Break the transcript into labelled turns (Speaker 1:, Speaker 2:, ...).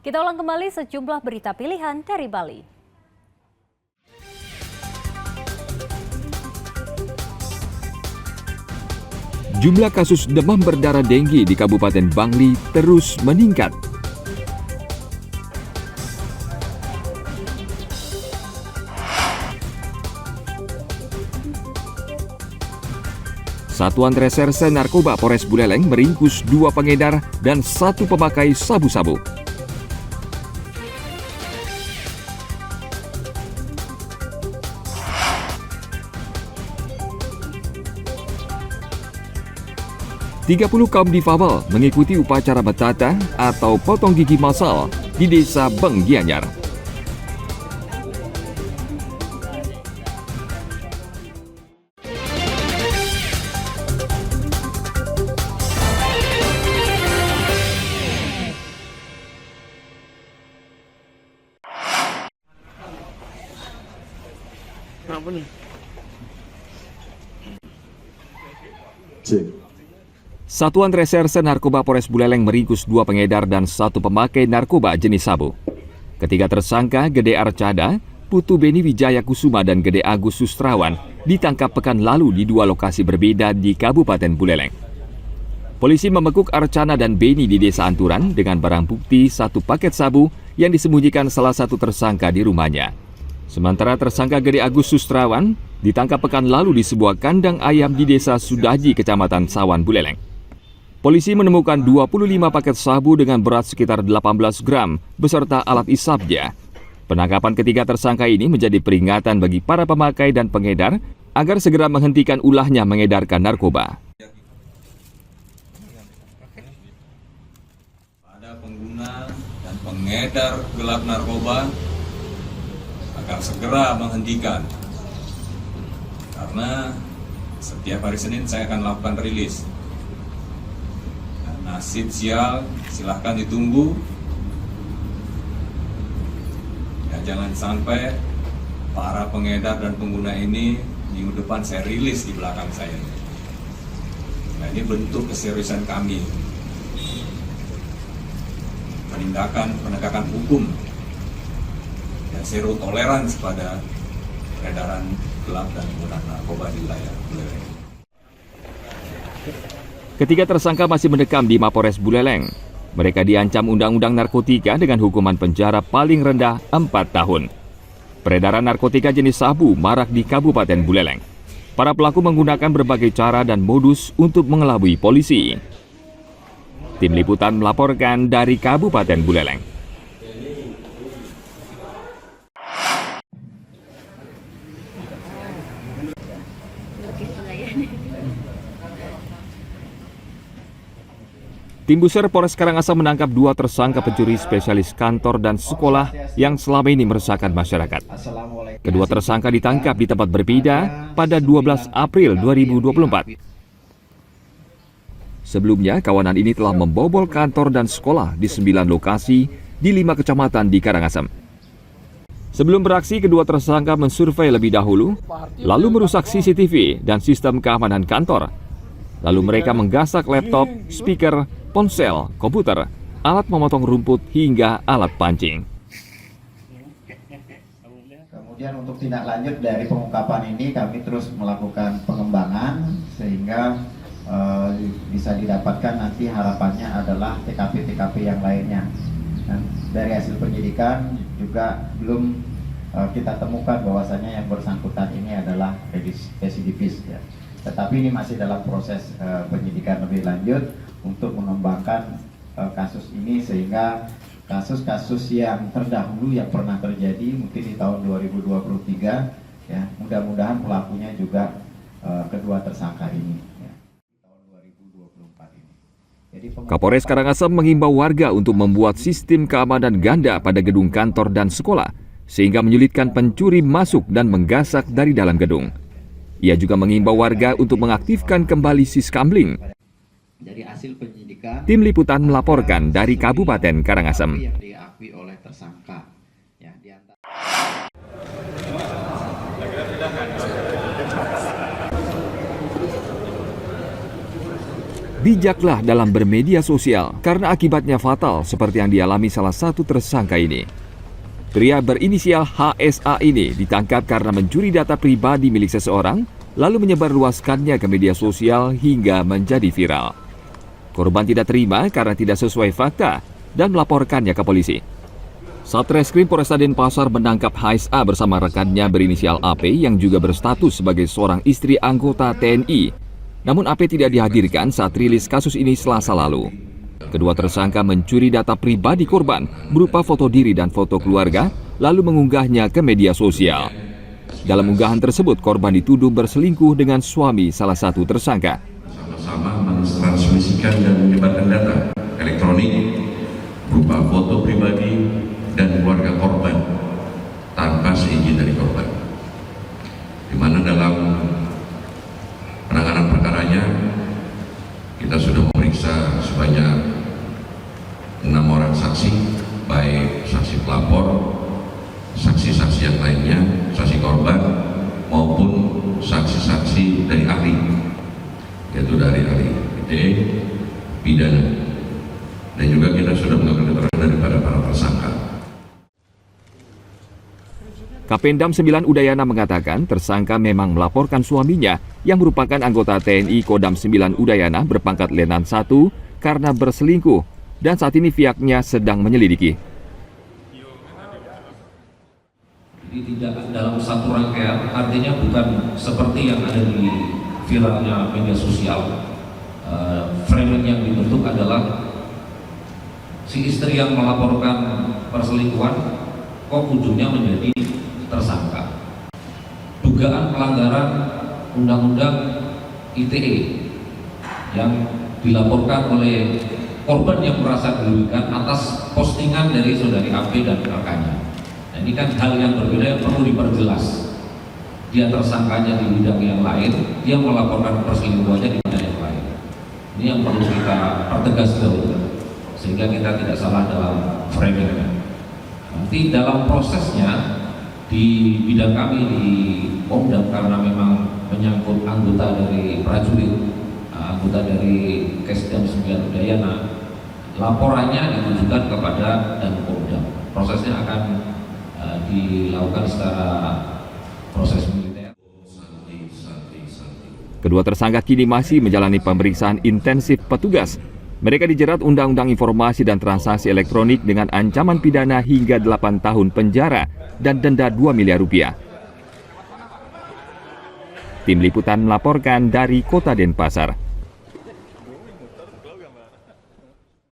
Speaker 1: Kita ulang kembali sejumlah berita pilihan dari Bali.
Speaker 2: Jumlah kasus demam berdarah denggi di Kabupaten Bangli terus meningkat. Satuan Reserse Narkoba Polres Buleleng meringkus 2 pengedar dan 1 pemakai sabu-sabu. "30 kaum difabel mengikuti upacara betata atau potong gigi massal di Desa Benggianyar.
Speaker 3: Apa nih?
Speaker 2: Satuan Reserse Narkoba Polres Buleleng meringkus 2 pengedar dan 1 pemakai narkoba jenis sabu. Ketiga tersangka, Gede Arcada, Putu Beni Wijaya Kusuma dan Gede Agus Sustrawan ditangkap pekan lalu di 2 lokasi berbeda di Kabupaten Buleleng. Polisi membekuk Arcana dan Beni di Desa Anturan dengan barang bukti 1 paket sabu yang disembunyikan salah satu tersangka di rumahnya. Sementara tersangka Gede Agus Sustrawan ditangkap pekan lalu di sebuah kandang ayam di Desa Sudaji, Kecamatan Sawan, Buleleng. Polisi menemukan 25 paket sabu dengan berat sekitar 18 gram beserta alat isapnya. Penangkapan ketiga tersangka ini menjadi peringatan bagi para pemakai dan pengedar agar segera menghentikan ulahnya mengedarkan narkoba.
Speaker 4: Pada pengguna dan pengedar gelap narkoba agar segera menghentikan, karena setiap hari Senin saya akan lakukan rilis. Dan nasib sial silahkan ditunggu, ya, jangan sampai para pengedar dan pengguna ini minggu depan saya rilis di belakang saya. Nah, ini bentuk keseriusan kami penegakan hukum dan zero tolerance pada peredaran gelap dan penggunaan narkoba di wilayah Buleleng.
Speaker 2: Ketiga tersangka masih mendekam di Mapores Buleleng. Mereka diancam Undang-Undang Narkotika dengan hukuman penjara paling rendah 4 tahun. Peredaran narkotika jenis sabu marak di Kabupaten Buleleng. Para pelaku menggunakan berbagai cara dan modus untuk mengelabui polisi. Tim Liputan melaporkan dari Kabupaten Buleleng. Tim Buser Polres Karangasem menangkap 2 tersangka pencuri spesialis kantor dan sekolah yang selama ini meresahkan masyarakat. Kedua tersangka ditangkap di tempat berbeda pada 12 April 2024. Sebelumnya, kawanan ini telah membobol kantor dan sekolah di 9 lokasi di 5 kecamatan di Karangasem. Sebelum beraksi, kedua tersangka mensurvei lebih dahulu, lalu merusak CCTV dan sistem keamanan kantor. Lalu mereka menggasak laptop, speaker, ponsel, komputer, alat memotong rumput, hingga alat pancing.
Speaker 5: Kemudian untuk tindak lanjut dari pengungkapan ini kami terus melakukan pengembangan sehingga bisa didapatkan nanti harapannya adalah TKP-TKP yang lainnya. Dan dari hasil penyidikan juga belum kita temukan bahwasannya yang bersangkutan ini adalah residivis, ya. Tetapi ini masih dalam proses penyidikan lebih lanjut untuk mengembangkan kasus ini sehingga kasus-kasus yang terdahulu yang pernah terjadi mungkin di tahun 2023, ya, mudah-mudahan pelakunya juga kedua tersangka ini, ya, di tahun 2024 ini. Jadi,
Speaker 2: Kapolres Karangasem mengimbau warga untuk membuat sistem keamanan ganda pada gedung kantor dan sekolah sehingga menyulitkan pencuri masuk dan menggasak dari dalam gedung. Ia juga mengimbau warga untuk mengaktifkan kembali siskamling.
Speaker 5: dari hasil penyidikan,
Speaker 2: Tim Liputan melaporkan dari Kabupaten Karangasem.
Speaker 5: yang diakui oleh tersangka, ya, di antara...
Speaker 2: Bijaklah dalam bermedia sosial karena akibatnya fatal seperti yang dialami salah satu tersangka ini. Pria berinisial HSA ini ditangkap karena mencuri data pribadi milik seseorang lalu menyebarluaskannya ke media sosial hingga menjadi viral. Korban tidak terima karena tidak sesuai fakta dan melaporkannya ke polisi. Satreskrim Polresta Denpasar menangkap HSA bersama rekannya berinisial AP yang juga berstatus sebagai seorang istri anggota TNI. Namun AP tidak dihadirkan saat rilis kasus ini Selasa lalu. Kedua tersangka mencuri data pribadi korban berupa foto diri dan foto keluarga, lalu mengunggahnya ke media sosial. Dalam unggahan tersebut, korban dituduh berselingkuh dengan suami salah satu tersangka.
Speaker 3: Sama-sama mentransmisikan dan menyebarkan data elektronik berupa foto pribadi dan keluarga korban tanpa seizin dari korban. Di mana dalam penanganan perkaranya kita sudah memeriksa sebanyak 6 orang saksi, baik saksi pelapor, saksi-saksi yang lainnya, saksi korban maupun saksi-saksi dari ahli, yaitu dari ahli ITE, pidana, dan juga kita sudah mengambil keterangan daripada para tersangka.
Speaker 2: Kapendam 9 Udayana mengatakan tersangka memang melaporkan suaminya yang merupakan anggota TNI Kodam 9 Udayana berpangkat Letnan 1 karena berselingkuh dan saat ini pihaknya sedang menyelidiki.
Speaker 6: Jadi tidak dalam satu rangkaian, artinya bukan seperti yang ada di viralnya media sosial. Framing yang dibentuk adalah si istri yang melaporkan perselingkuhan kok ujungnya menjadi tersangka. Dugaan pelanggaran undang-undang ITE yang dilaporkan oleh korban yang merasa dirugikan atas postingan dari saudari AP dan rekannya. Nah, ini kan hal yang berbeda yang perlu diperjelas. Dia tersangkanya di bidang yang lain, dia melaporkan perselingkuhannya di bidang yang lain. Ini yang perlu kita pertegas dahulu, sehingga kita tidak salah dalam framingnya. Nanti dalam prosesnya di bidang kami di Pomdam, karena memang menyangkut anggota dari prajurit, anggota dari Kesdam 9 Udayana, laporannya ditujukan kepada Danpomdam. Prosesnya akan dilakukan secara proses militer.
Speaker 2: Kedua tersangka kini masih menjalani pemeriksaan intensif petugas. Mereka dijerat Undang-Undang Informasi dan Transaksi Elektronik dengan ancaman pidana hingga 8 tahun penjara dan denda 2 miliar rupiah. Tim Liputan melaporkan dari Kota Denpasar.